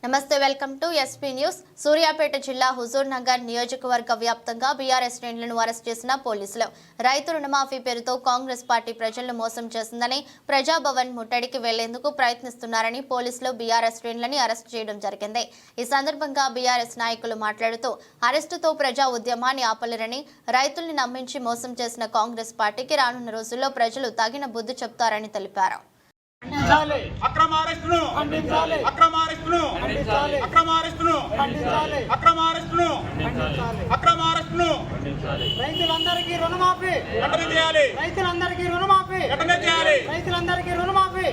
నమస్తే, welcome to SP news. Suryapet జిల్లా హుజూర్ నగర్ నియోజకవర్గ వ్యాప్తంగా బీఆర్ఎస్ శ్రేణులను అరెస్ట్ చేసిన పోలీసులు రైతు రుణమాఫీ పేరుతో కాంగ్రెస్ పార్టీ ప్రజలను మోసం చేసిందని, ప్రజాభవన్ ముట్టడికి వెళ్లేందుకు ప్రయత్నిస్తున్నారని పోలీసులు బీఆర్ఎస్ శ్రేణులని అరెస్ట్ చేయడం జరిగింది. ఈ సందర్భంగా బీఆర్ఎస్ నాయకులు మాట్లాడుతూ అరెస్టుతో ప్రజా ఉద్యమాన్ని ఆపలేరని, రైతుల్ని నమ్మించి మోసం చేసిన కాంగ్రెస్ పార్టీకి రానున్న రోజుల్లో ప్రజలు తగిన బుద్ధి చెప్తారని తెలిపారు. రైతులందరికీ రుణమాఫీ, రైతులందరికీ రుణమాఫీ, రైతులందరికీ రుణమాఫీ.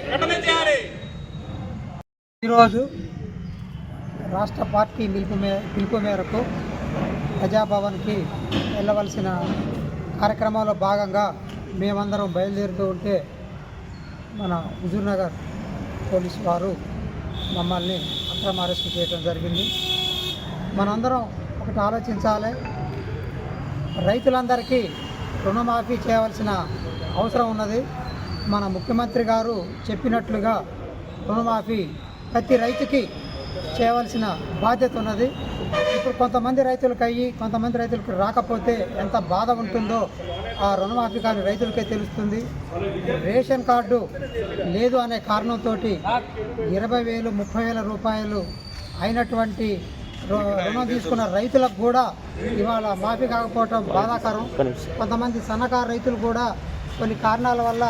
ఈరోజు రాష్ట్ర పార్టీ పిలుపు మేరకు ప్రజాభవన్కి వెళ్ళవలసిన కార్యక్రమంలో భాగంగా మేమందరం బయలుదేరుతూ ఉంటే మన హుజూర్ నగర్ పోలీసు వారు మమ్మల్ని అక్రమ అరెస్ట్ చేయడం జరిగింది. మనందరం ఒకటి ఆలోచించాలి, రైతులందరికీ రుణమాఫీ చేయవలసిన అవసరం ఉన్నది. మన ముఖ్యమంత్రి గారు చెప్పినట్లుగా రుణమాఫీ ప్రతి రైతుకి చేయవలసిన బాధ్యత ఉన్నది. ఇప్పుడు కొంతమంది రైతులకు అయ్యి కొంతమంది రైతులకు రాకపోతే ఎంత బాధ ఉంటుందో ఆ రుణమాఫీ కానీ రైతులకే తెలుస్తుంది. రేషన్ కార్డు లేదు అనే కారణంతో 20,000, 30,000 రూపాయలు అయినటువంటి రుణం తీసుకున్న రైతులకు కూడా ఇవాళ మాఫీ కాకపోవటం బాధాకరం. కొంతమంది సన్నకారు రైతులు కూడా కొన్ని కారణాల వల్ల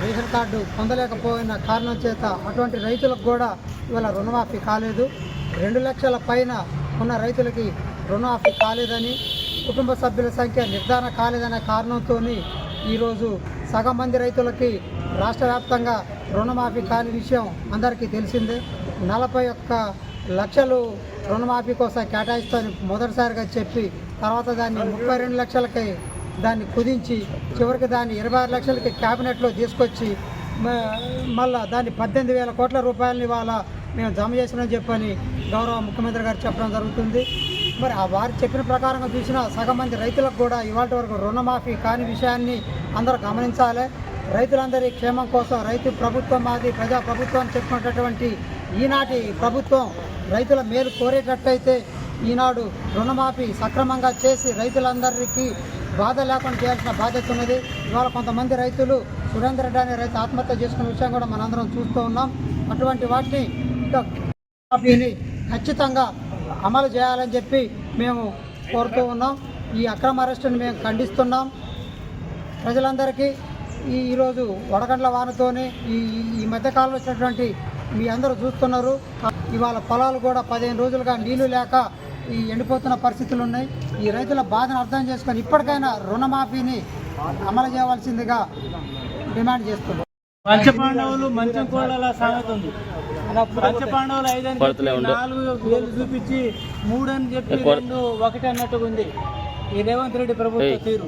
రేషన్ కార్డు పొందలేకపోయిన కారణం చేత అటువంటి రైతులకు కూడా ఇవాళ రుణమాఫీ కాలేదు. 2 లక్షల పైన ఉన్న రైతులకి రుణమాఫీ కాలేదని, కుటుంబ సభ్యుల సంఖ్య నిర్ధారణ కాలేదనే కారణంతో ఈరోజు సగం మంది రైతులకి రాష్ట్ర వ్యాప్తంగా రుణమాఫీ కాని విషయం అందరికీ తెలిసిందే. 41 లక్షలు రుణమాఫీ కోసం కేటాయిస్తామని మొదటిసారిగా చెప్పి తర్వాత దాన్ని 32 లక్షలకి దాన్ని కుదించి చివరికి దాన్ని 26 లక్షలకి క్యాబినెట్లో తీసుకొచ్చి మళ్ళా దాన్ని 18,000 కోట్ల రూపాయలని ఇవాళ మేము జమ చేసినామని చెప్పని గౌరవ ముఖ్యమంత్రి గారు చెప్పడం జరుగుతుంది. మరి ఆ వారు చెప్పిన ప్రకారంగా చూసిన సగం మంది రైతులకు కూడా ఇవాళ వరకు రుణమాఫీ కాని విషయాన్ని అందరూ గమనించాలి. రైతులందరి క్షేమం కోసం రైతు ప్రభుత్వం మాది, ప్రజా ప్రభుత్వం అని చెప్పినటువంటి ఈనాటి ప్రభుత్వం రైతుల మేలు కోరేటట్టయితే ఈనాడు రుణమాఫీ సక్రమంగా చేసి రైతులందరికీ బాధ లేకుండా చేయాల్సిన బాధ్యత ఉన్నది. ఇవాళ కొంతమంది రైతులు సురేందర్ రెడ్డి అనే రైతు ఆత్మహత్య చేసుకున్న విషయం కూడా మనందరం చూస్తూ ఉన్నాం. అటువంటి వాటిని ఇంకా రుణమాఫీని ఖచ్చితంగా అమలు చేయాలని చెప్పి మేము కోరుతూ ఉన్నాం. ఈ అక్రమ అరెస్టుని మేము ఖండిస్తున్నాం. ప్రజలందరికీ ఈరోజు వడగండ్ల వానతోనే ఈ మధ్యకాలంలో వచ్చినటువంటి మీ అందరూ చూస్తున్నారు. ఇవాళ పొలాలు కూడా 15 రోజులుగా నీళ్లు లేక ఈ ఎండిపోతున్న పరిస్థితులు ఉన్నాయి. ఈ రైతుల బాధను అర్థం చేసుకొని ఇప్పటికైనా రుణమాఫీని అమలు చేయవలసిందిగా డిమాండ్ చేస్తున్నాం. పంచపాండవులు మంచం కోళ్ళలా సామెత ఉంది. పంచపాండవులు 5 అని చెప్పి 4 వేలు చూపించి 3 అని చెప్పి 2 1 అన్నట్టుగా ఉంది ఈ రేవంత్ రెడ్డి ప్రభుత్వ తీరు.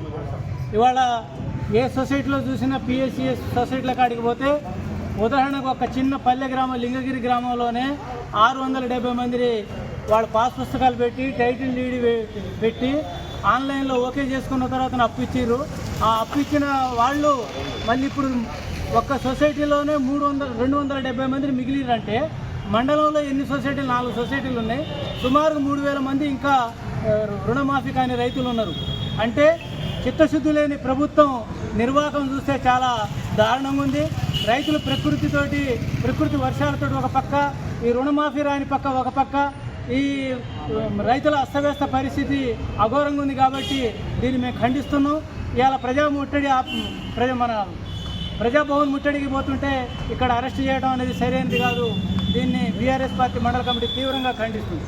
ఇవాళ ఏ సొసైటీలో చూసినా పిఎస్సిఎస్ సొసైటీల కాడికి పోతే ఉదాహరణకు ఒక చిన్న పల్లె గ్రామం లింగగిరి గ్రామంలోనే 670 మంది వాళ్ళ పాస్ పుస్తకాలు పెట్టి టైటిల్ డీడీ పెట్టి ఆన్లైన్లో ఓకే చేసుకున్న తర్వాత అప్పు ఇచ్చారు. ఆ అప్పు ఇచ్చిన వాళ్ళు మళ్ళీ ఇప్పుడు ఒక్క సొసైటీలోనే 270 మందిని మిగిలిరంటే మండలంలో ఎన్ని సొసైటీలు? 4 సొసైటీలు ఉన్నాయి. సుమారు 3,000 మంది ఇంకా రుణమాఫీ కాని రైతులు ఉన్నారు. అంటే చిత్తశుద్ధి లేని ప్రభుత్వం నిర్వాహకం చూస్తే చాలా దారుణంగా ఉంది. రైతులు ప్రకృతి వర్షాలతో ఒక పక్క, ఈ రుణమాఫీ రాని పక్క ఒక పక్క, ఈ రైతుల అస్తవ్యస్త పరిస్థితి అఘోరంగా ఉంది. కాబట్టి దీన్ని మేము ఖండిస్తున్నాం. ఇవాళ మన ప్రజాభవన్ ముట్టడికి పోతుంటే ఇక్కడ అరెస్ట్ చేయడం అనేది సరైనది కాదు. దీన్ని బీఆర్ఎస్ పార్టీ మండల కమిటీ తీవ్రంగా ఖండిస్తుంది.